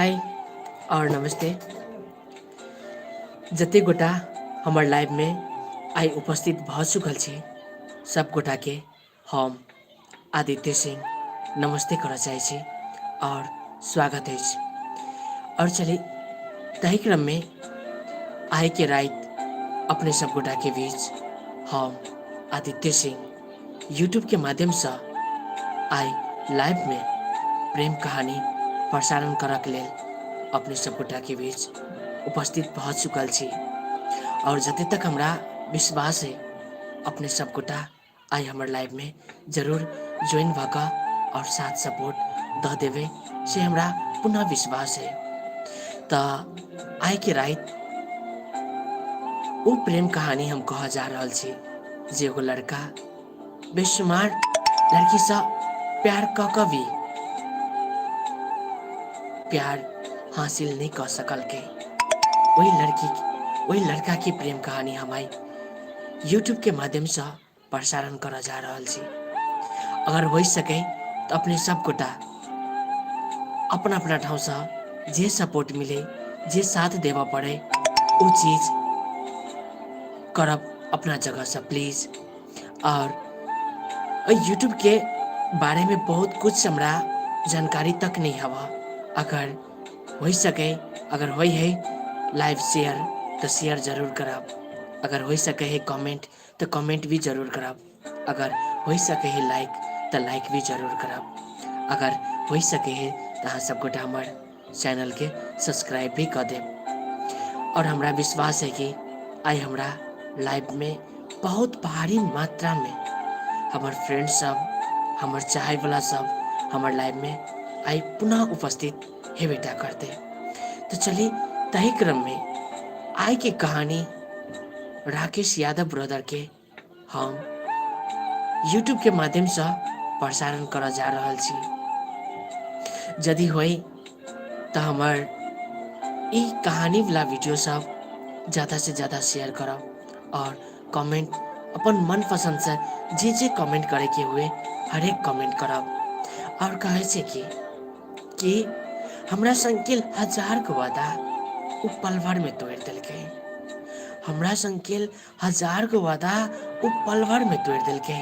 हाय और नमस्ते। जते गोटा हमर लाइव में आई उपस्थित भ चुकल छी सब गोटा के हम आदित्य सिंह नमस्ते कर चाहे छी और स्वागत है। और चलिए तही क्रम में आई के रात अपने सब गोटा के बीच हम आदित्य सिंह यूट्यूब के माध्यम से आई लाइव में प्रेम कहानी प्रसारण करक लेल अपने सब गोटा के बीच उपस्थित भ चुकल छी। और जते तक हमरा विश्वास है अपने सब गोटा आई हमर लाइव में जरूर ज्वाइन भक और साथ सपोर्ट द देवे से हमरा पुनः विश्वास है। त आई के रात वो प्रेम कहानी हम कह जा रहल छी जे एगो लड़का बेशुमार लड़की से प्यार क भी प्यार हासिल नहीं कर सकल के वही लड़का की प्रेम कहानी हमारी यूट्यूब के माध्यम से प्रसारण कर जा रहल छी। अगर हो सके तो अपने सब गोटा अपना अपना ठाव से जे सपोर्ट मिले जे साथ देवा पड़े वो चीज करब अपना जगह से प्लीज। और यूट्यूब के बारे में बहुत कुछ हमरा जानकारी तक नहीं हवा। अगर हो सके अगर हो लाइव शेयर तो शेयर जरूर करब। अगर हो सके है कमेंट तो कमेंट भी जरूर करब। अगर हो सके है लाइक तो लाइक भी जरूर करब। अगर हो सके है तो हाँ सब गोटा हमार चैनल के सब्सक्राइब भी कर देब। और हमरा विश्वास है कि आई हमरा लाइव में बहुत भारी मात्रा में हमार फ्रेंड सब हमार चाहे वाला सब हमार लाइव में आई पुनः उपस्थित है बेटा करते। तो चलिए तही क्रम में आई की कहानी राकेश यादव ब्रदर के हम यूट्यूब के माध्यम से प्रसारण कर जा रहल छी। यदि होई तो हमार ई कहानी वाला वीडियो सब ज़्यादा से ज़्यादा शेयर करब और कमेंट अपन मन पसंद से जे कमेंट करे के हुए हर एक कमेंट करब। और कहे से कि हमरा संकेल हजार के वादा उ पल भर में तोड़ दिलके। हमरा संकेल हजार के वादा उ पल भर में तोड़ दिलके।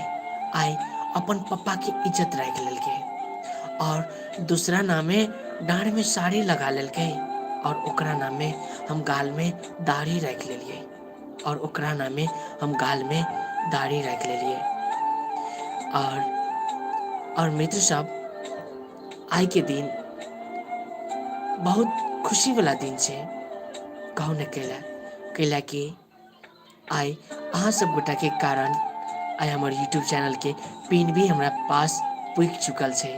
आई अपन पप्पा की इज्जत रख लेलके और दूसरा नामे डांड में साड़ी लगा लेलके और ओकरा नामे हम गाल में दाढ़ी रख लेलिए और ओकरा नामे हम गाल में दाढ़ी रख लेलिए। और मित्र सब आई के दिन बहुत खुशी वाला दिन छे कहू न कैला कि आई अहाँ सब गोटा के कारण आई हमारे यूट्यूब चैनल के पिन भी हमारा पास पुग चुकल छे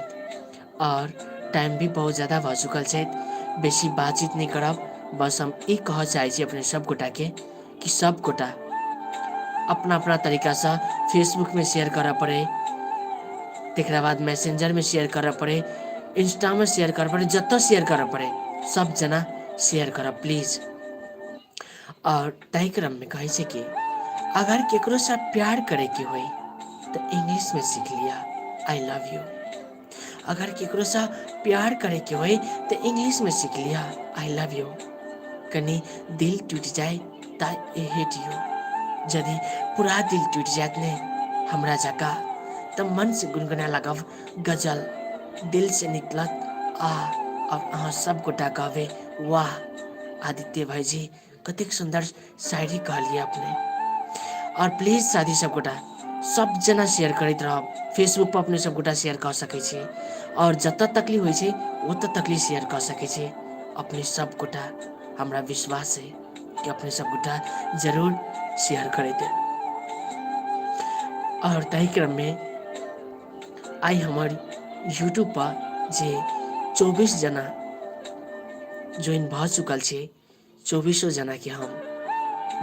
और टाइम भी बहुत ज़्यादा भ चुकल छे। बेसी बातचीत नहीं करब, बस हम ये कह चाहे अपने सब गोटा के कि सब गोटा अपना अपना तरीका से फेसबुक में शेयर कर पड़े, तेकरा बाद मैसेंजर में शेयर कर पड़े, इंस्टा में शेयर कर पड़े, जत शेयर कर पड़े सब जना शेयर कर प्लीज। और तय क्रम में कहे से कि अगर केकरो से प्यार करे के होई तो इंग्लिश में सीख लिया आई लव यू। अगर केकरो से प्यार करे के होई तो इंग्लिश में सीख लिया आई लव यू। कनी दिल टूट जाए ता आई हेट यू। यदि पूरा दिल टूट जात ने हमरा जका तो मन से गुनगुना लगब गजल दिल से निकलत आ और अहाँ सब गोटा कहबे वाह आदित्य भाई जी कतेक सुंदर शायरी कहलिए अपने। और प्लीज शादी सब गोटा सब जना शेयर करते रहब। फेसबुक पर अपने सब गोटा शेयर कर सके छे और जत तकली होई छे ओत तकली शेयर कर सके छे। अपने सब गोटा हमरा विश्वास है कि अपने सब गोटा जरूर शेयर करते। और तही क्रम में आई हमारी यूट्यूब पर जे 24 जना ज्वाइन भ चुकल छे 24 जना के हम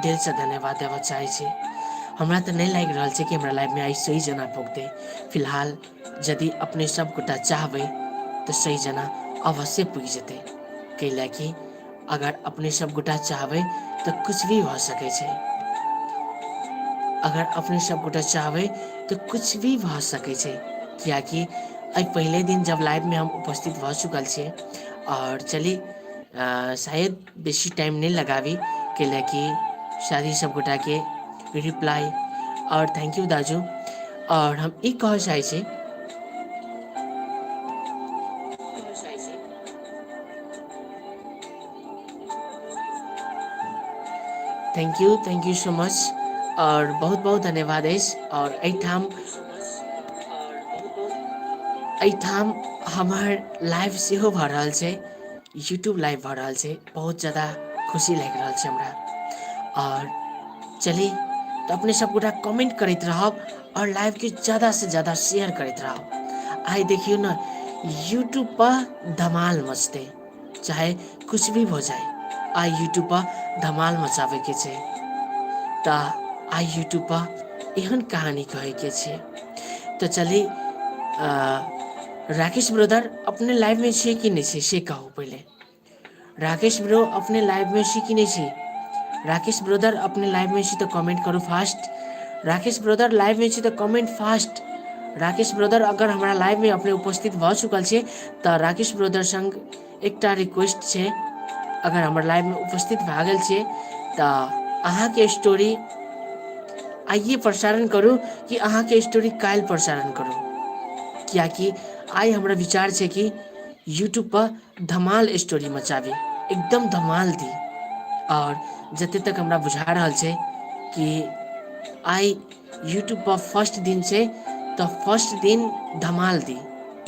दिल से धन्यवाद देवा चाहे छे। हमरा तो नहीं लग रहा छे कि हमरा लाइव में आई 100 जना पहुँचते। फिलहाल यदि अपने सब गोटा चाहबे तो 100 जना अवश्य पुग जेते। कैला कि अगर अपने सब गोटा चाहबे तो कुछ भी हो सके छे। अगर अपने सब गोटा चाहबे तो कुछ भी हो सके छे। क्या कि पहले दिन जब लाइव में हम उपस्थित भ चुकल छे और चली शायद बेसी टाइम नहीं लगावी कैलाकि शादी सब गोटा के रिप्लाई और थैंक यू दाजू। और हम ई कह चाहे छी थैंक यू सो मच और बहुत बहुत धन्यवाद अछि। और एठाम हमार लाइव सेहो भ रहल छै, यूट्यूब लाइव भ रहल छै, बहुत ज़्यादा खुशी लागि रहल छै हमरा। और चली तो अपने सब गोटा कमेंट करते रहब और लाइव के ज़्यादा से ज़्यादा शेयर करते रहब। आई देखियो ना यूट्यूब पर धमाल मचते, चाहे कुछ भी हो जाए, आई यूट्यूब पर धमाल मचावे के छै। ता आई यूट्यूब पर एहन कहानी कहे के छै। तो चली राकेश ब्रदर अपने लाइव में छे कि नहीं छे से कहू पहले। राकेश ब्रो अपने लाइव में छी कि नहीं छी? राकेश ब्रदर अपने लाइव में छी तो कमेंट करो फास्ट। राकेश ब्रदर लाइव में छी तो कमेंट फास्ट। राकेश ब्रदर अगर हमारा लाइव में अपने उपस्थित भ चुकल छे तो राकेश ब्रदर संग एकटा रिक्वेस्ट छे, अगर हमारे लाइव में उपस्थित भ गेल छे तो अहाँ के स्टोरी आइए प्रसारण करू कि अहाँ के स्टोरी काल प्रसारण करू। क्या कि आई हमारा विचार छे कि यूट्यूब पर धमाल स्टोरी मचावी, एकदम धमाल दी। और जते तक हमरा बुझा रहल छे कि आई यूट्यूब पर फर्स्ट दिन छे तो फर्स्ट दिन धमाल दी,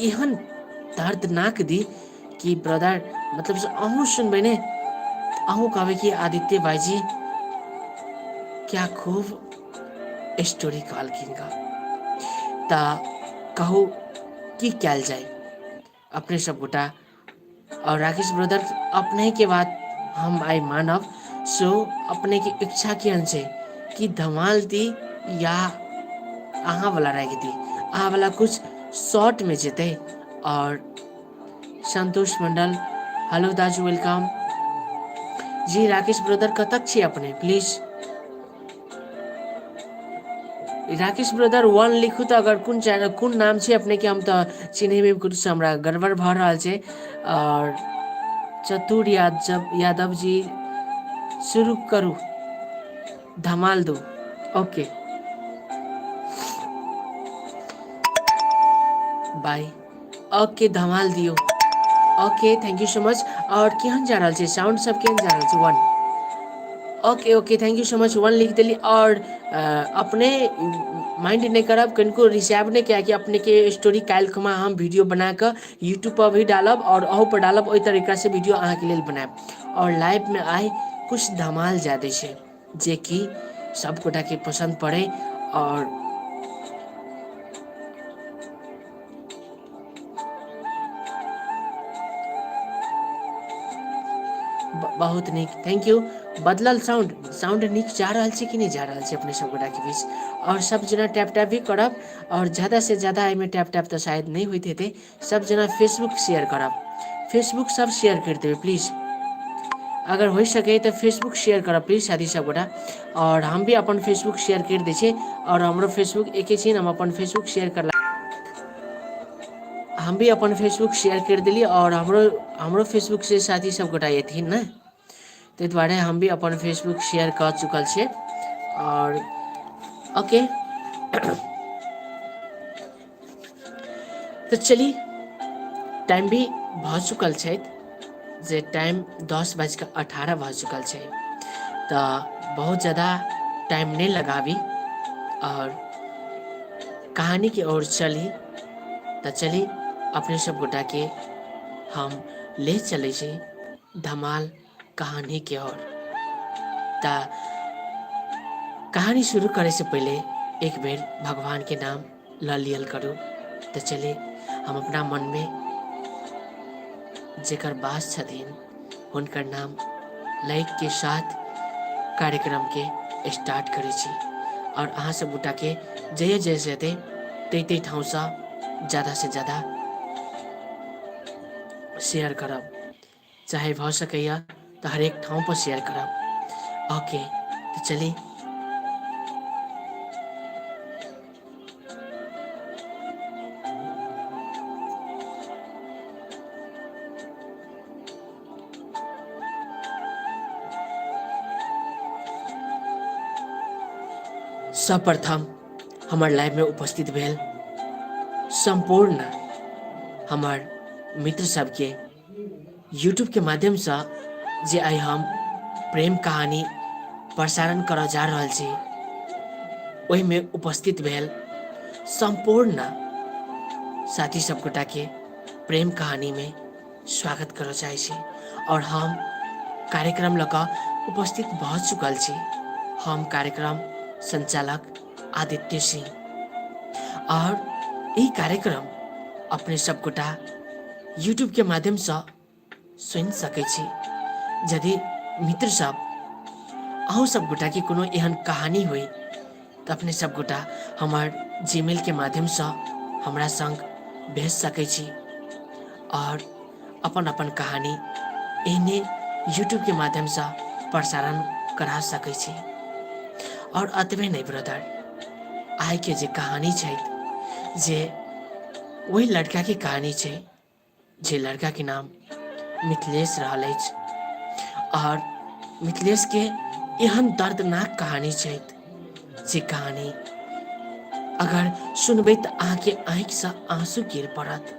एहन दर्दनाक दी कि ब्रदर मतलब से अहूँ सुनबे ने अहूँ कहबे कि आदित्य भाई जी क्या खूब स्टोरी कहलखिन का। ता कहू की कैल जाए अपने सब गोटा। और राकेश ब्रदर अपने के बात हम आई मानव, सो अपने की इच्छा के अनुसार कि धमाल दी या अहाँ वाला रह दी, अहाँ वाला कुछ शॉर्ट में जेते। और संतोष मंडल हेलो दाजू वेलकम जी। राकेश ब्रदर कतक छे अपने प्लीज राकेश ब्रदर वन लिखू तो अगर कुन चैनल कुन नाम छे अपने के हम तो चिन्हे में कुछ हमरा गड़बड़ भ रहल छे। और चतुर यादव जी शुरू करू धमाल दो। ओके बाय ओके धमाल दियो। Okay thank you so much. और केहन जा रहल छे साउंड सब केहन जा रहल छे? One okay okay thank you so much one लिख देली। और अपने माइंड नहीं करब कनको रिसीव नहीं किया कि अपने के स्टोरी काल खुमा हम वीडियो बना कर यूट्यूब पर भी डालब और अहू पर डालब, ओई तरीका से वीडियो अहाँ के लिए बनाएब। और लाइव में आए कुछ धमाल ज्यादा छे जे कि सब गोटा के पसंद पड़े। और बहुत निक थैंक यू। बदलल साउंड निक जा रहल छे कि नहीं जा रहल छे अपने सब गोटा के बीच? और सब जना टैप टैप भी करब और ज़्यादा से ज़्यादा एहिमे टैप टैप तो शायद नहीं होते हेते। सब जना फेसबुक शेयर करब, फेसबुक सब शेयर कर देवे प्लीज़, अगर हो सके तो फेसबुक शेयर करब प्लीज शादी सब गोटा। और हम भी अपन फेसबुक शेयर कर दे छे और हमरो फेसबुक एक छे, हम अपन फेसबुक शेयर कर हम भी अपन फेसबुक शेयर कर दिली और हमरो फेसबुक से साथी सब गोटा एथिन ना, ते द्वारे हम भी अपन फेसबुक शेयर कर चुकल छे। और ओके तो चली टाइम भी भ चुकल छे, जे टाइम 10:18 भ चुकल छे, तो बहुत ज़्यादा टाइम नहीं लगावी और कहानी की ओर चली। तो चली अपने सब गोटा के हम ले चले छे धमाल कहानी के ओर। ता कहानी शुरू करे से पहले एक बेर भगवान के नाम ल लियल करू। तो चले हम अपना मन में जेकर बास छथिन हुनकर नाम लाइक के साथ कार्यक्रम के स्टार्ट करे छी। और अहाँ सब गोटा के जय जय से ते ठाउँ से ज़्यादा से ज़्यादा शेयर करब, चाहे भ सकैया तो हरेक ठाउँ पर शेयर करब। ओके तो चलिए सर्वप्रथम हमार लाइव में उपस्थित भेल संपूर्ण हमार मित्र सबके यूट्यूब के माध्यम से जे आई हम प्रेम कहानी प्रसारण कर जा रहल छी ओहि में उपस्थित भेल संपूर्ण साथी सबगोटा के प्रेम कहानी में स्वागत कर चाहे छी और हम कार्यक्रम लगा उपस्थित भ चुकल छी। हम कार्यक्रम संचालक आदित्य सिंह और यही कार्यक्रम अपने सबगोटा यूट्यूब के माध्यम से सुन सकै छी। यदि मित्र सब अहूँ सबगोटा की कोनो एहन कहानी हुई तो अपने सबगोटा हमार जीमेल के माध्यम से हमरा संग भेज सकै छी और अपन अपन कहानी एहने यूट्यूब के माध्यम से प्रसारण करा सकै छी। और अतबे नहीं ब्रदर, आइ के जे कहानी छै जे वही लड़का की कहानी छै जे लड़का के नाम मिथिलेश रहल अछि और मिथिलेश के एहन दर्दनाक कहानी छै जे कहानी अगर सुनबै तऽ अहाँके आँखि से आंसू गिर पड़त,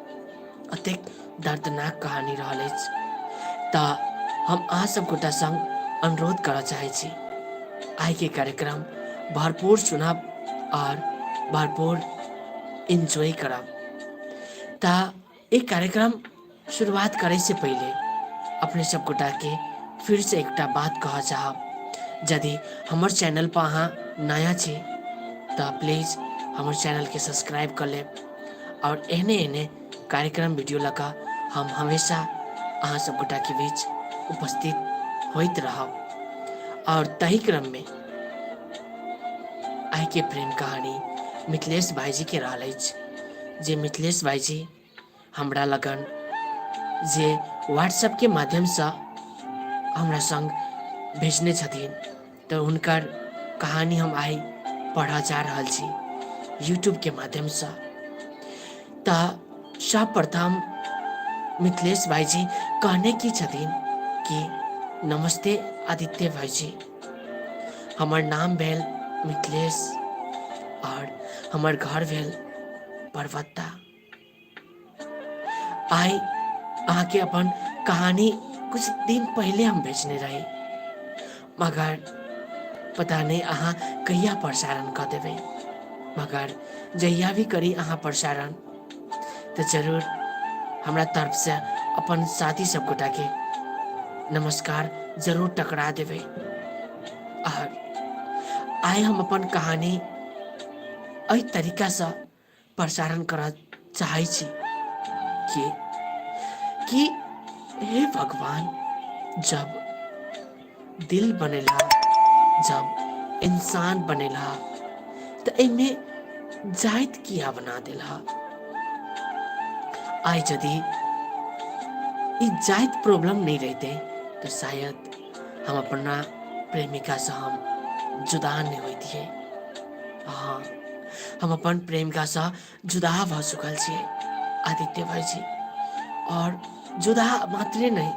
अतेक दर्दनाक कहानी रहल अछि। तऽ हम अहाँ सब गोटा संग अनुरोध करऽ चाहै छी आइ के कार्यक्रम भरपूर सुनब और भरपूर एंजॉय करब। तऽ एक कार्यक्रम शुरुआत करे से पहले अपने सब गोटा के फिर से एकटा बात कह चाहब, यदि हमर चैनल पर अहाँ नया छी तो प्लीज हमर चैनल के सब्सक्राइब कर लेब और एहने एहने कार्यक्रम वीडियो लगा हम हमेशा अहाँ सब गोटा के बीच उपस्थित होइत रहब। और तही क्रम में आई के प्रेम कहानी मिथिलेश भाईजी के रहल अछि जे मिथिलेश भाईजी हमरा लगन जे व्हाट्सएप के माध्यम से हमरा संग भेजने छथिन तो हुनकर कहानी हम आई पढ़ा जा रहल छी यूट्यूब के माध्यम से। तऽ सर्वप्रथम मिथिलेश भाईजी कहने की छथिन कि नमस्ते आदित्य भाईजी, हमर नाम भेल मिथिलेश और हमर घर भेल परबत्ता। आई अहाँ के अपन कहानी कुछ दिन पहले हम भेजने रही, मगर पता नहीं अहाँ कहिया प्रसारण कर देवे, मगर जहिया भी करी अहाँ प्रसारण तो जरूर हमरा तरफ से अपन साथी सब गोटा के नमस्कार जरूर टकरा देवे। और आए हम अपन कहानी एहि तरीका से प्रसारण कर चाहे छी कि हे भगवान, जब दिल बनेला, जब इंसान बनेला तो एमे जाइत किया बना देला। आई यदि ई जाइत प्रॉब्लम नहीं रहते तो शायद हम अपना प्रेमिका से हम जुदा नहीं होती। हाँ, हम अपन प्रेमिका से जुदा भ चुकल छी आदित्य भाईजी, और जुदा मात्रे नहीं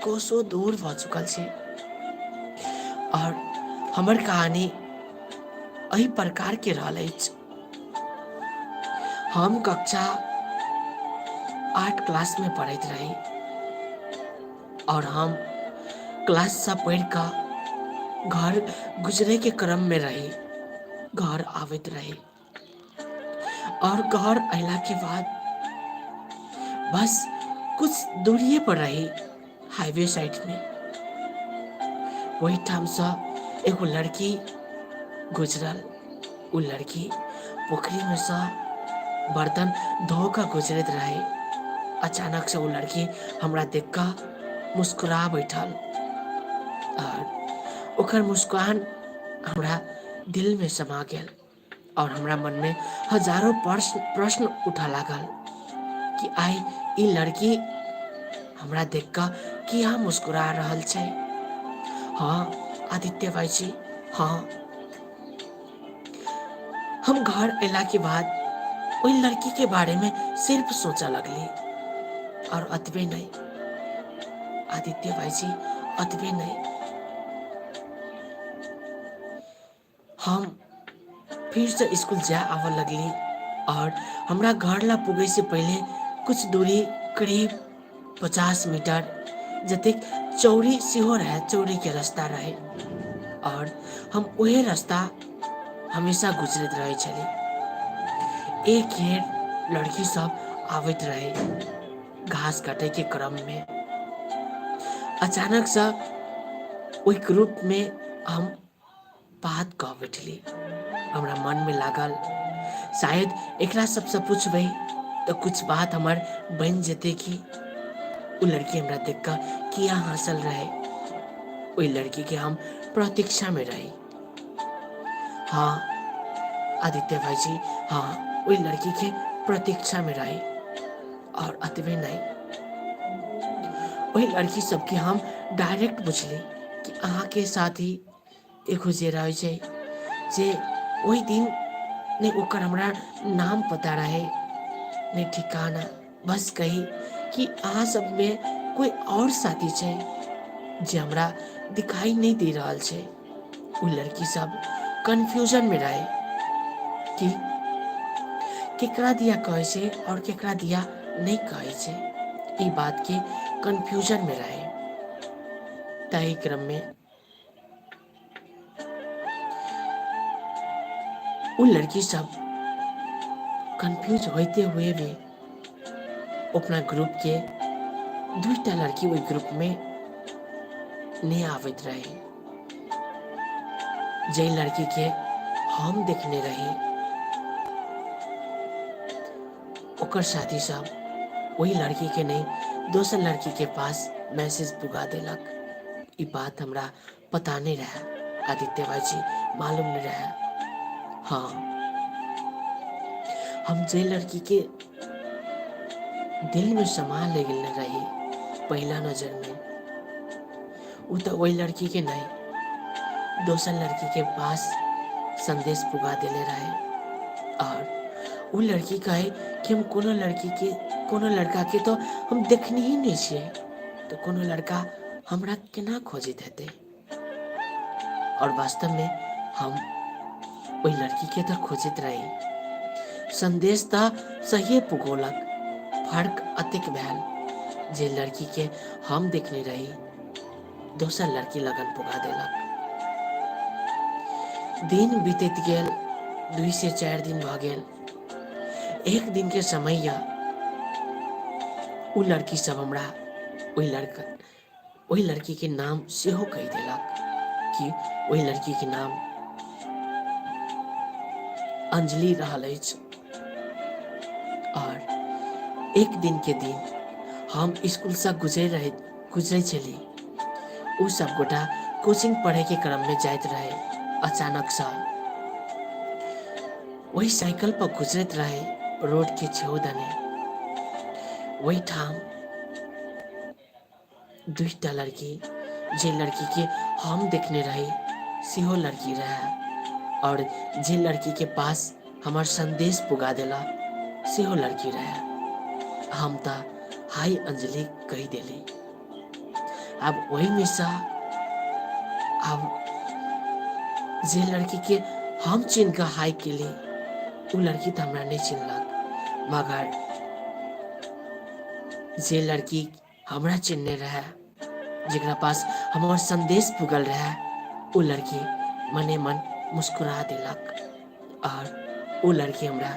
कोसों दूर भ चुकल छी। और हमर कहानी एही प्रकार के रहल अछि। हम कक्षा 8 क्लास में पढ़ैत रही और हम क्लास से पढ़ कर घर गुजरे के क्रम में रही, घर आवित रही और घर अला के बाद बस कुछ दूरिये पर रही हाईवे साइड में, वही ठाम से एगो लड़की गुजरल। उ लड़की पोखरी में से बर्तन धो कर गुजरत रहे। अचानक से वो लड़की हमरा देख कर मुस्कुरा बैठल और ओकर मुस्कान हमरा दिल में समा गेल और हमरा मन में हजारों प्रश्न उठा लागल कि आई ई लड़की हमरा देख कर किया मुस्कुरा रहल छै। हाँ आदित्य भाईजी, हाँ। हम घर अला के बाद वही लड़की के बारे में सिर्फ सोचा लगली और अतबे नहीं आदित्य भाईजी, अतबे नहीं। हम फिर से स्कूल जाए आवे लगली और हमरा घर ला पुगे से पहले कुछ दूरी करीब 50 मीटर जतेक चौड़ी सेहो रहे, चौड़ी के रास्ता रहे और हम वही रास्ता हमेशा गुजरत रहे छली। एक घेर लड़की सब आवत रहे घास काटे के क्रम में। अचानक से वही ग्रुप में हम बात कह बैठली। हमरा मन में लागल शायद एकरा सबसे पूछबे तो कुछ बात हमार बन जेते कि उ लड़की हमरा देख कर किया हंसल रहे। वही लड़की के हम प्रतीक्षा में रही। हाँ आदित्य भाई जी, हाँ वही लड़की के प्रतीक्षा में रही और अतबे नहीं, वही लड़की सबके हम डायरेक्ट पूछली कि अहाँ के साथ ही एक जे रहे छै जे वही दिन नहीं ओकर हमरा नाम पता रहे नहीं ठिकाना, बस कही कि अहाँ सब में कोई और साथी छै जे हमरा दिखाई नहीं दे रहा छै। उ लड़की सब कंफ्यूजन में रहे कि केकरा दिया कहे छै और केकरा दिया नहीं कहे छै, ई बात के कंफ्यूजन में रहे। तय क्रम में उ लड़की सब कंफ्यूज होते हुए भी अपना ग्रुप के दूसरा लड़की वही ग्रुप में नहीं आवत रहे। जे लड़की के हम देखने रही ओकर साथी सब वही लड़की के नहीं दोसर लड़की के पास मैसेज पुगा देलक। ई बात हमरा पता नहीं रहा, आदित्य भाई जी मालूम नहीं रहा। हाँ हम जे लड़की के दिल में समा ले गए रही पहला नजर में, वो तो वही लड़की के नहीं दोसर लड़की के पास संदेश पुगा देले रहे और वो लड़की कहे कि हम कोनो लड़का के तो हम देखने ही नहीं छे, तो कोनो लड़का हमरा केना खोजित हेते। और वास्तव में हम वही लड़की के तो खोजित रही, संदेश तो सही पुगोलक, फर्क अतिक भैल जे लड़की के हम देखने रही दोसर लड़की लगन पुगा देलक। दिन बीतत गेल, 2 से 4 दिन भ गेल। एक दिन के समय उ लड़की सब हमरा वही लड़की के नाम सेहो कह देलक कि वही लड़की के नाम अंजलि रहल अछि। और एक दिन के दिन हम स्कूल से गुजरे चली, उ सब गोटा कोचिंग पढ़े के क्रम में जाइत रहे। अचानक सा वही साइकिल पर गुजरत रहे रोड के छेउदने, वही ठाम दूसरा लड़की जे लड़की के हम देखने रही सेहो लड़की रहे और जे लड़की के पास हमार संदेश पुगा देला सेहो लड़की रहे। हम तो हाय अंजलि कही देली। अब वही में सा अब जे लड़की के हम चिन्ह का हाय के लिए वो लड़की तो हमरा नहीं चिन्हलक, मगर जे लड़की हमरा चिन्हने रहे जेकरा पास हमार संदेश पुगल रहे वो लड़की मने मन मुस्कुरा देलक और वो लड़की हमरा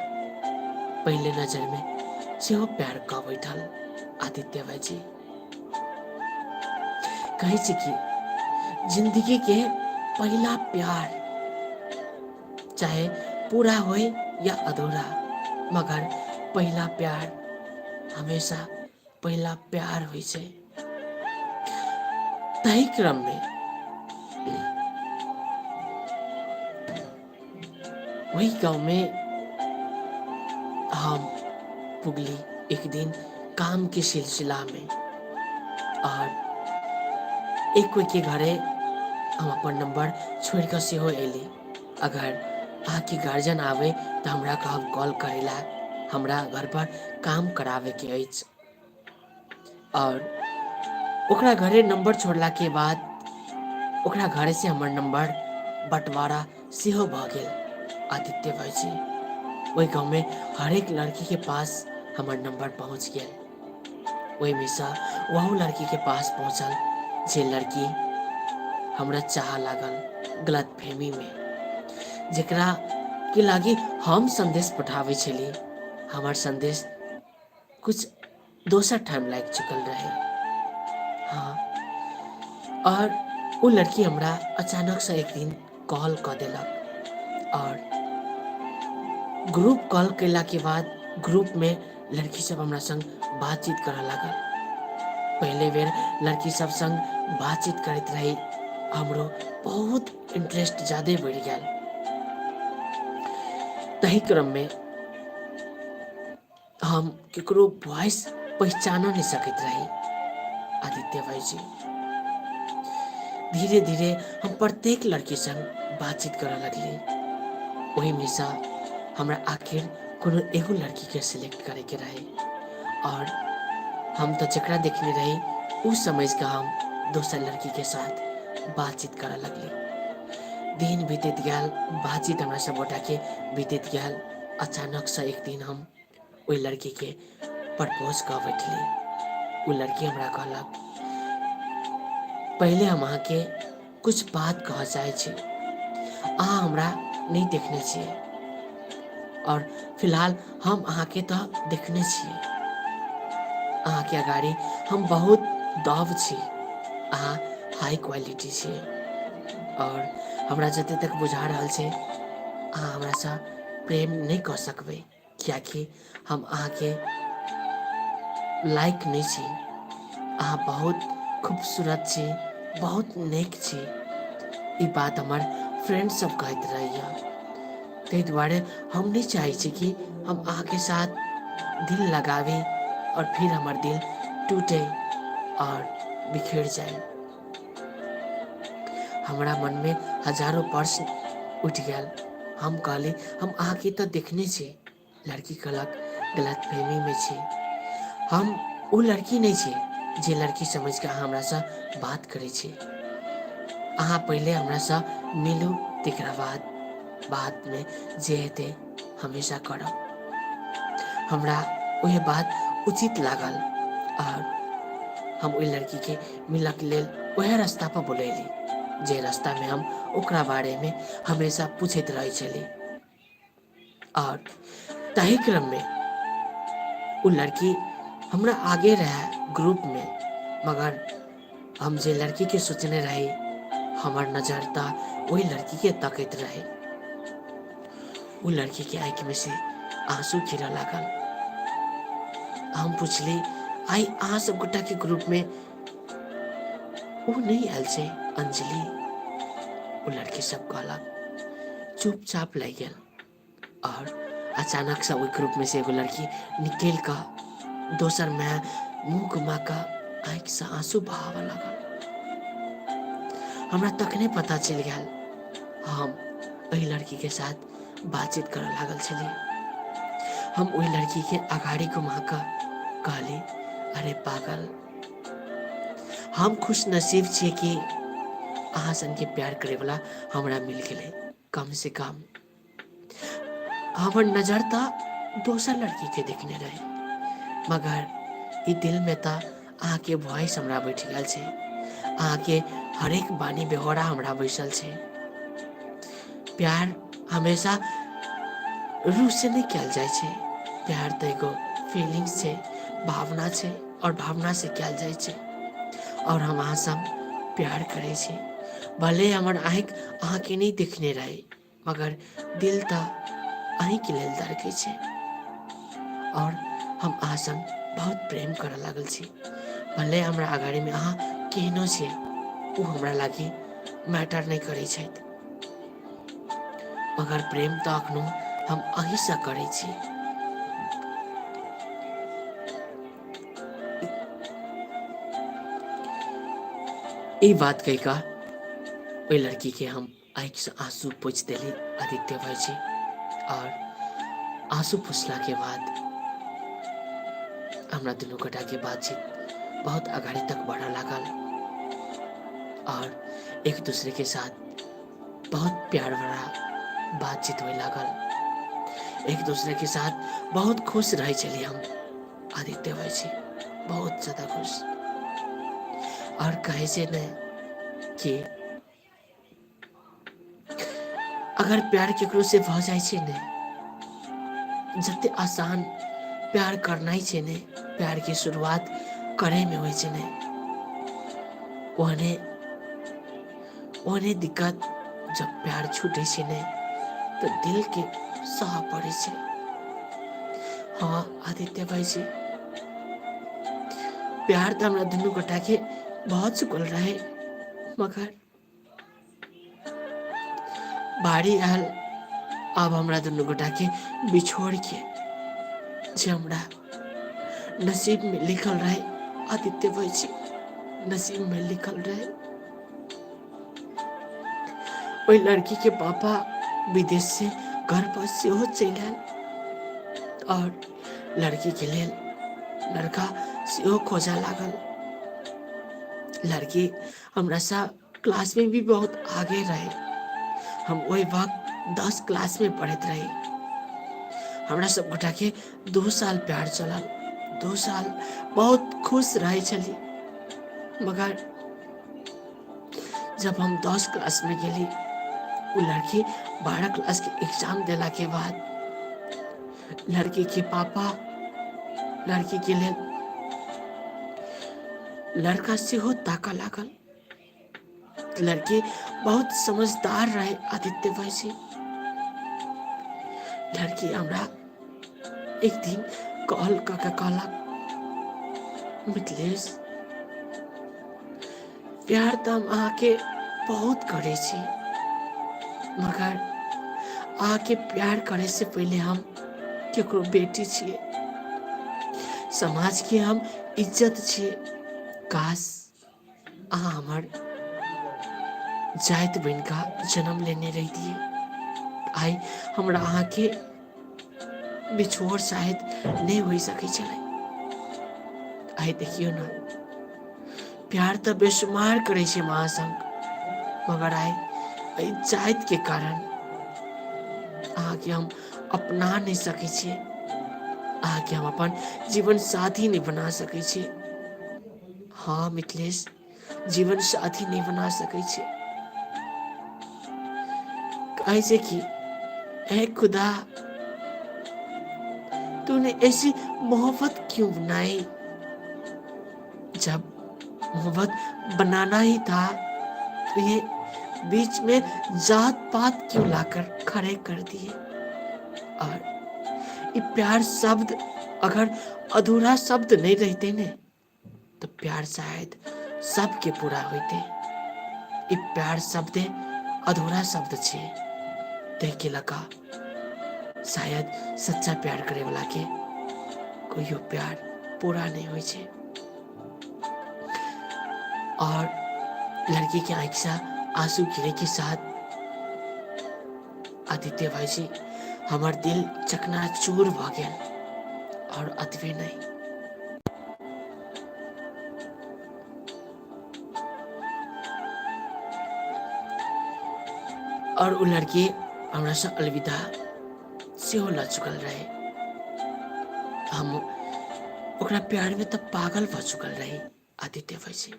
पहले नजर में सेहो प्यार क बैठल। आदित्य भाई जी कहे छी कि जिंदगी के पहला प्यार चाहे पूरा हो या अधूरा, मगर पहला प्यार हमेशा पहला प्यार हुई छै। तही क्रम में वही गांव में हम पुगली एक दिन काम के सिलसिला में और एक कोई के घरे हम अपन नंबर छोड़ कर सेहो एली। अगर आके गार्जियन आवे तो हमरा कहब कॉल करेला, हमरा घर पर काम करावे के अछि। और ओकरा घरे नंबर छोड़ला के बाद ओकरा घरे से हमर नंबर बंटवारा सेहो भ गेल। आदित्य भाईजी वही गाँव में हर एक लड़की के पास हमार नंबर पहुंच गया। वही में से वह लड़की के पास पहुंचल जे लड़की हमरा चाह लागल गलत फहमी में, जेकरा के लागी हम संदेश पठावे छली, हमार संदेश कुछ दोसर टाइम लाग चुकल रहे। हाँ, और वो लड़की हमरा अचानक से एक दिन कॉल कर देलक और ग्रुप कॉल कैला के बाद ग्रुप में लड़की सब हमरा संग बातचीत करे लागल। पहले बेर लड़की सब संग बातचीत करते रही, हमरो बहुत इंटरेस्ट ज्यादा बढ़ गया। तही क्रम में हम केकरो वॉइस पहचान नहीं सकत रही। आदित्य भाई जी धीरे धीरे हम प्रत्येक लड़की संग बातचीत करे लगली। वही में से हमरा आखिर कोनो एगो लड़की के सिलेक्ट करे के रहे और हम तो जकरा देखने रही उस समझ का हम दोसर लड़की के साथ बातचीत करे लगली। दिन बीतत गया, बातचीत हमरा सब गोटा के बीतत गया। अचानक से एक दिन हम वही लड़की के प्रपोज कर बैठली। वो लड़की हमरा कहलक, पहले हम अहाँ के कुछ बात कह चाहे छी, अहाँ हमरा नहीं देखने छिए और फिलहाल हम अहाँ के तो देखने छिए। अहाँ के अगाड़ी हम बहुत दब छी, अहाँ हाई क्वालिटी छिए और हमरा जते तक बुझा रहल छै अहाँ हमरा से प्रेम नहीं कर सकबै, कियाकि हम अहाँ के लायक नहीं छी। अहाँ बहुत खूबसूरत छी, बहुत नेक छी। ई बात हमार फ्रेंड सब कहते रहिए। ते द्वारे हम नहीं चाहे छी कि हम अहाँ के साथ दिल लगावे और फिर हमार दिल टूटे और बिखर जाए। हमारा मन में हजारों प्रश्न उठ गया। हम कहले हम अहाँ के तो देखने छी। लड़की कहलक गलत फहमी में छी, हम वो लड़की नहीं छी जे लड़की समझ के हमरा से बात करे छी। अहाँ पहले हमरा से मिलू, तेकरा बाद में जे हेते हमेशा करब। हमरा वह बात उचित लागल और हम वही लड़की के मिलक लेल वह रास्ता पर बुलैली जे रास्ता में हम ओकरा बारे में हमेशा पूछत रहे चली। और तही क्रम में वो लड़की हमरा आगे रहे ग्रुप में, मगर हम जे लड़की के सोचने रही हमार नजर ता वही लड़की के तकत रहे। वो लड़की के आंख में से आंसू गिरे लागल। हम पूछली, आई अहाँ सब गोटा के ग्रुप में वो नहीं आयल छे अंजलि? वो लड़की सब कहलक, चुपचाप लग गया और अचानक से वही ग्रुप में से एगो लड़की निकल का दोसर में मुंह घुमा का आंख से आंसू बहावे लागल। हमरा तखने पता चल गया हम वही लड़की के साथ बातचीत करे लागल छली। हम वही लड़की के अगाड़ी घुमा का कहली, अरे पागल, हम खुश नसीब छे कि अहाँ सन के प्यार करे वाला हमरा मिल गए। कम से कम हमर नजर ता दोसर लड़की के देखने रहे, मगर ई दिल में ता अहाँ के वॉइस हमरा बैठ गया छे। अहाँ के हर एक बानी बेहोरा हमरा बैसल छे। प्यार हमेशा रूह से नहीं किया जाए छे। प्यार तो एगो फीलिंग्स छे, भावना छे और भावना से किया जाए छे। और हम अहाँ सब प्यार करे छे। भले हमर आँख अहाँ के नहीं देखने रहे, मगर दिल तो अहीं के लेल धड़के छे और हम अहाँ संग बहुत प्रेम करे लागल छी। भले हमरा अगाड़ी में अहाँ केहनो छे वो हमरा लागी मैटर नहीं करे छे, मगर प्रेम तो अखनो हम अहीं से करे छी। ये बात कही का वही लड़की के हम आँख से आंसू पोंछ देली आदित्य भाई जी। और आंसू पोंछला के बाद हमरा दोनों गोटा के बातचीत बहुत आगाड़ी तक बढ़ा लागल और एक दूसरे के साथ बहुत प्यार भरा बातचीत हुए लागल। एक दूसरे के साथ बहुत खुश रहे चली हम आदित्य भाई जी, बहुत ज्यादा खुश। और कहे से ने कि अगर प्यार केकरो से भ जाए छै ने, जते आसान प्यार करना ही छै ने, प्यार की शुरुआत करे में होइ छै ने, ओहने ओहने दिक्कत जब प्यार छूटे छै ने तो दिल के सह पड़े छै। हाँ आदित्य भाई जी, प्यार तो हमरा दुनू गोटा के बहुत चुकल रहे, मगर बारी आयल अब हमरा दुनू गोटा के बिछोड़ के, जे हमरा नसीब में लिखल रहे आदित्य भाई जी, नसीब में लिखल रहे। ओई लड़की के पापा विदेश से घर पर सेहो चलि आयल और लड़की के लेल लड़का सेहो खोजा लागल। लड़की हमरा सा क्लास में भी बहुत आगे रहे। हम वही वक्त 10 क्लास में पढ़त रही। हमरा सब गोटा के 2 साल प्यार चलल, 2 साल बहुत खुश रहे चली। मगर जब हम 10 क्लास में गेली, वो लड़की 12 क्लास के एग्जाम देला के बाद लड़की के पापा लड़की के लिए लड़का सेहो ताका लागल। लड़की बहुत समझदार रहे आदित्य भाई जी। लड़की हमरा एक दिन कॉल करके कहलक, मिथिलेश प्यार तो हम आके बहुत करे छी, मगर आके प्यार करे से पहले हम केकरो बेटी छिए, समाज के हम इज्जत छिए। काश अहाँ हमर जाइत बहन का जन्म लेने रही दिए, आई हमरा अहाँ के बिछोड़ शायद नहीं हो सके चले। आई देखियो ना, प्यार तो बेशुमार करे छे महासंग, मगर आई जाइत के कारण अहाँ के हम अपना नहीं सके छे, अहाँ के हम अपन जीवन साथी नहीं बना सके छे। हाँ मिथिलेश, जीवन साथी नहीं बना सके छे। ऐसे कि ऐ खुदा, तूने ऐसी मोहब्बत क्यों बनाई? जब मोहब्बत बनाना ही था तो ये बीच में जात पात क्यों लाकर खड़े कर दिए? और ये प्यार शब्द अगर अधूरा शब्द नहीं रहते ने तो प्यार शायद सबके पूरा होते। ये प्यार शब्द अधूरा शब्द छे, देख के लगा शायद सच्चा प्यार करे वाला के कोई प्यार पूरा नहीं हुई छे। और लड़की के आंख से आंसू गिरे के साथ आदित्य भाई जी हमार दिल चकनाचूर भ गया और अतवे नहीं। और वो लड़की हमरा से अलविदा सेहो ल चुकल रहे। हम ओकरा प्यार में तब पागल भ चुकल रही आदित्य भाई जी।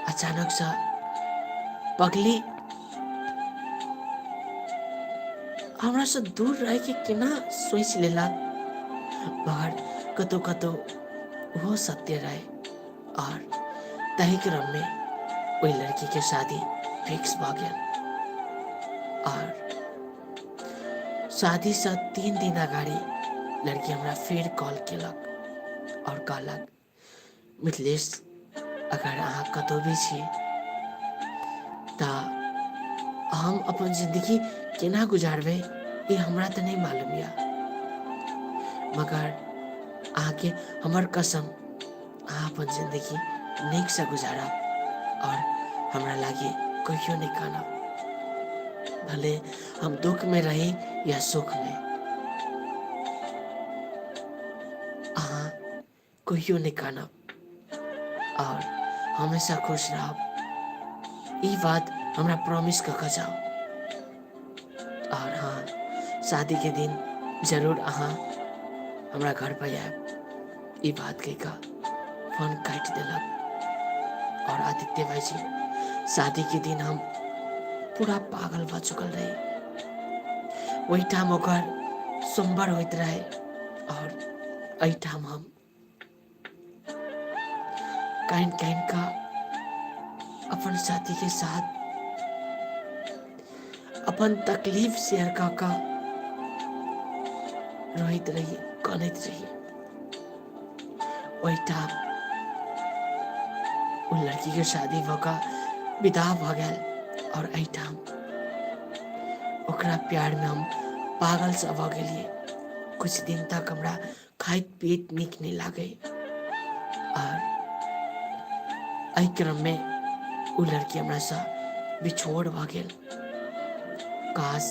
अचानक से पगली हमरा से दूर रह के केना सोच लेला, मगर कतो कतो वो सत्य रहे। और तही क्रम में वही लड़की के शादी फिक्स भ गया। और शादी से 3 दिन अगाड़ी लड़की हमरा फिर कॉल केलक और कहलक, मिथिलेश अगर अहाँ कतौ भी छी त हम अपन जिंदगी केना गुजारबे ये हमरा तो नहीं मालूम या, मगर अहाँ के हमर कसम अहाँ अपन जिंदगी नीक से गुजारब और हमरा लागे कहियो नहीं कानब। भले हम दुख में रही या सुख में, अहाँ कहियो नहीं कानब और हमेशा खुश रहब। ई बात हमरा प्रॉमिस कऽ जाओ। और हाँ, शादी के दिन जरूर अहाँ हमरा घर पर आएब। ई बात कह कऽ फोन काटि देलक। और आदित्य भाईजी, शादी के दिन हम पूरा पागल भऽ चुकल रही। वही ठाम ओकर सोमवार होइत रहे और एहि ठाम हम काइन का अपन साथी के साथ अपन तकलीफ शेयर का रोहित रहिए, कनैत रहिए। वही ठाम उन लड़की के शादी भऽ विदा भऽ गेल और एहि ठाम ओकरा प्यार में हम पागल सा भऽ गेलिए। कुछ दिन तक हमरा खाइत पियत नीक नहीं लागे और एहि क्रम में उ लड़की हमरा से बिछोड़ भऽ गेल। काश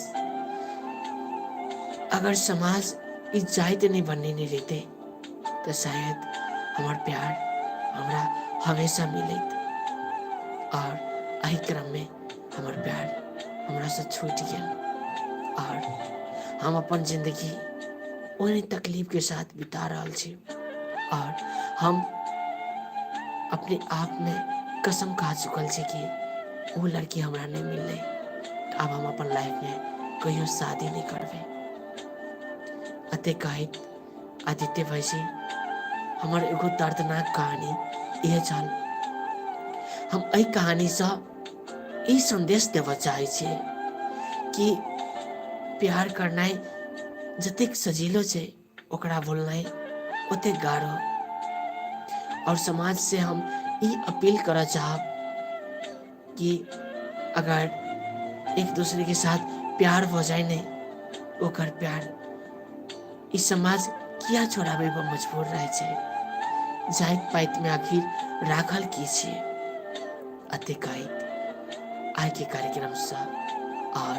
अगर समाज इस जाइत नहीं बनने नहीं देते तो शायद हमार प्यार हमरा हमेशा मिलत। और एहि क्रम में हमार प्यार हमरा से छूट गेल और हम अपन जिंदगी उन्हीं तकलीफ के साथ बिता रहल छी। और हम अपने आप में कसम खा चुकल छी कि वो लड़की हमरा नहीं मिलले। अब हम अपन लाइफ में कहियो शादी नहीं करबे। अते कहत आदित्य भाईजी, हमार एगो दर्दनाक कहानी यह छल। हम एहि कहानी से ई संदेश देवा चाहे छियै कि प्यार करनाइ जतेक सजीलो छै ओकरा बोलनाइ ओते गाढ़ो। और समाज से हम ई अपील करना चाहब कि अगर एक दूसरे के साथ प्यार हो जाए नहीं, ओकर प्यार इस समाज किया छोड़ाबे पर मजबूर रहे छै। जाइत पाइत में आखिर राखल की छै। अते कहत आइ के कार्यक्रम से और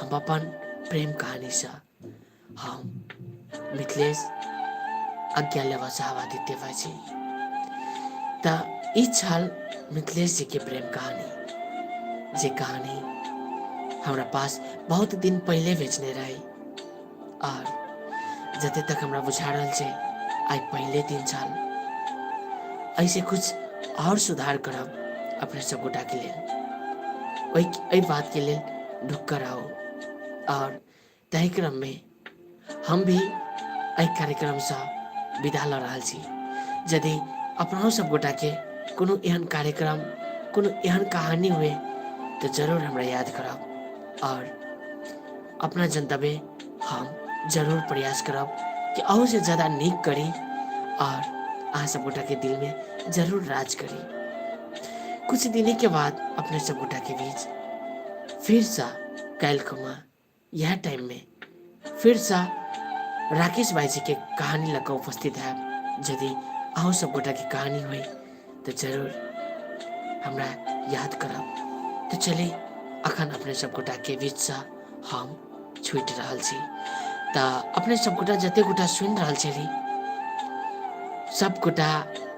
हम अपन प्रेम कहानी से हम मिथिलेश आज्ञा लेवा चाहब आदित्य भाईजी। त ई छल मिथिलेश जी के प्रेम कहानी, जे कहानी हमरा पास बहुत दिन पहले भेजने रहे। और जते तक हमरा बुझा रहल छै आई पहले दिन छल। ऐसे कुछ और सुधार करब अपने सब गोटा के लिए, ओई बात के लिए ढुक्कर आओ। और तही क्रम में हम भी एहि कार्यक्रम से विदा ल रहल छी। यदि अपना सब गोटा के कोनो एहन कार्यक्रम, कोनो एहन कहानी हुए तो जरूर हमरा याद करब और अपना जनतव्य हम जरूर प्रयास करब कि और से ज्यादा नीक करी और अहाँ सब गोटा के दिल में जरूर राज करी। कुछ दिन के बाद अपने सब गोटा के बीच फिर सा कैल खुमा यह टाइम में फिर सा राकेश भाई जी के कहानी लगा उपस्थित है। यदि अहू सब गोटा की कहानी हुई तो जरूर हमरा याद करब। तो चलिए अखन अपने सब गोटा के बीच से हम छूट रहल छी। त अपने सब गोटा जते गोटा सुन रहल छली, सब गोटा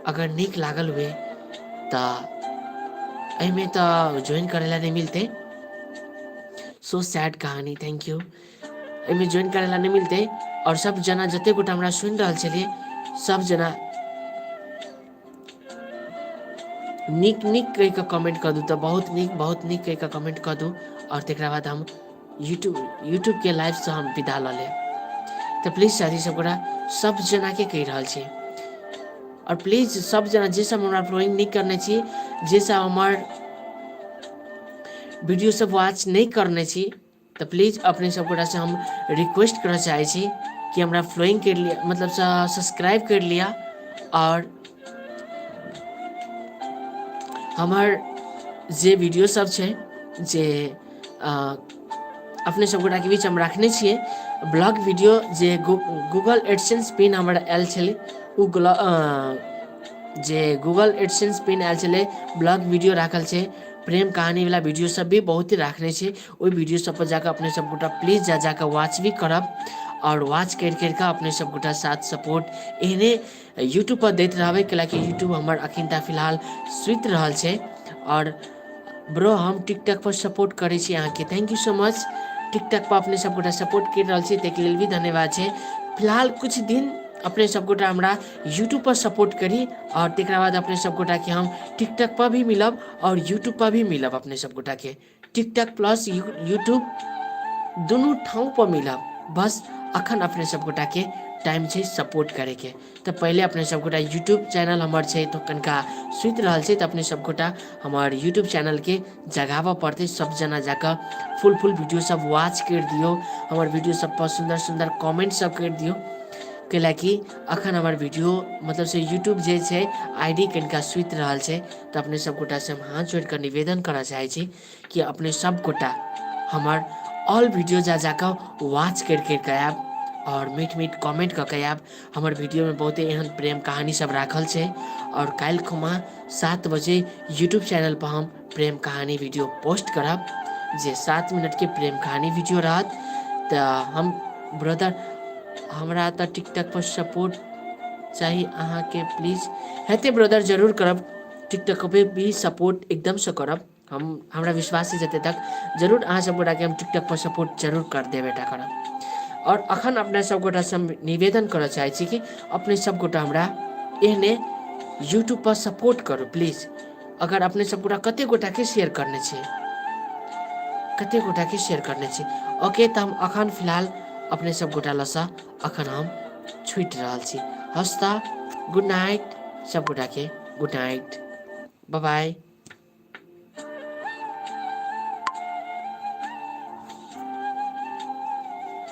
अगर नीक लागल हुए त एहिमे त ज्वाइन करेला नहीं मिलते। सो सैड कहानी, थैंक यू। एहिमे ज्वाइन करेला नहीं मिलते। और सब जना जते गोटा हमरा सुन रहल छलिए, सब जना नीक नीक कह के कमेंट कर दू तो बहुत नीक कह के कमेंट कर दू। और तेकरा बाद हम यूट्यूब के लाइव से हम विदा ल लेब। तो प्लीज साथी सब गोटा सब जना के कह रहल छी। और प्लीज सब जना जे सब हमरा फॉलोइंग नहीं करने छी, जे सब हमार वीडियो सब वॉच नहीं करने छी, तो प्लीज अपने सब गोटा से हम रिक्वेस्ट करना चाहे छी कि हमरा फॉलोइंग कर लिया, मतलब सब्सक्राइब कर लिया। और हमार जे वीडियो सब छे जे अपने सब गोटा के बीच हम रखने छिए ब्लॉग वीडियो, जे गूगल एडसेंस पिन हमारा आयल छले, उ जे गूगल एडसेंस पिन आयल छले ब्लॉग वीडियो राखल छे। प्रेम कहानी वाला वीडियो सब भी बहुत ही रखने छे। ओई वीडियो सब पर जाकर अपने सब गोटा प्लीज जाकर वॉच भी करब। और वॉच कर अपने सब गोटा साथ सपोर्ट एहने यूट्यूब पर देते रहबे, कैलाकि यूट्यूब हमार अखिन फिलहाल सुत रहल छे। और ब्रो हम टिकटक पर सपोर्ट करै छी अहाँके, थैंक यू सो मच। टिकटक पर अपने सब गोटा सपोर्ट कर रहल छी, ताहि लेल भी धन्यवाद छै। फिलहाल कुछ दिन अपने सब गोटा हमरा यूट्यूब पर सपोर्ट करी, और तकरा बाद अपने सब गोटा के हम टिकटक पर भी मिलब और यूट्यूब पर भी मिलब। अपने सब गोटा के टिकटक प्लस यूट्यूब दुनू ठाउँ पर मिलब। बस अखन अपने सब गोटा के टाइम छै सपोर्ट करे के। तो पहले अपने सब गोटा यूट्यूब चैनल हमर छै तो कनिका सुति रहल छै, तो अपने सब गोटा हमार यूट्यूब चैनल के जगाबऽ पड़ते। सब जना जाकर फुल वीडियो सब वॉच कर दियो, हमार वीडियो सब पर सुंदर सुंदर कमेंट सब कर दियो, कैलाकि अखन हमार वीडियो मतलब से यूट्यूब जे छै आईडी कनिका सुति रहल छै। तो अपने सब गोटा से हम हाथ जोड़ कर निवेदन करना चाहे छी कि अपने सब गोटा हमार ऑल वीडियो जाकर वॉच कर आयब और मीठ कमेंट करके आयब। हमार वीडियो में बहुते एहन प्रेम कहानी सब राखल छै, और काल्हि खुमा 7 बजे यूट्यूब चैनल पर हम प्रेम कहानी वीडियो पोस्ट करब, जे 7 मिनट के प्रेम कहानी वीडियो रहत। तो हम ब्रदर हमरा तो टिकटक पर सपोर्ट चाहिए अहाँ के, प्लीज हेते ब्रदर जरूर करब। टिकटक पे भी सपोर्ट एकदम से करब, हमरा विश्वास है जते तक जरूर अहाँ सब गोटा के हम टिकटक पर सपोर्ट जरूर कर देबे टा करब। और अखन अपने सब गोटा से निवेदन करऽ चाहे छी कि अपने सब गोटा हमरा एहने यूट्यूब पर सपोर्ट करू प्लीज। अगर अपने सब गोटा कते गोटा के शेयर करने छी, कते गोटा के शेयर करने छी। ओके तो हम अखन फिलहाल अपने सब गोटा लसा अखन हम छुटि रहल छी। हस्ता गुड नाइट सब गोटा के, गुड नाइट, बाय बाय।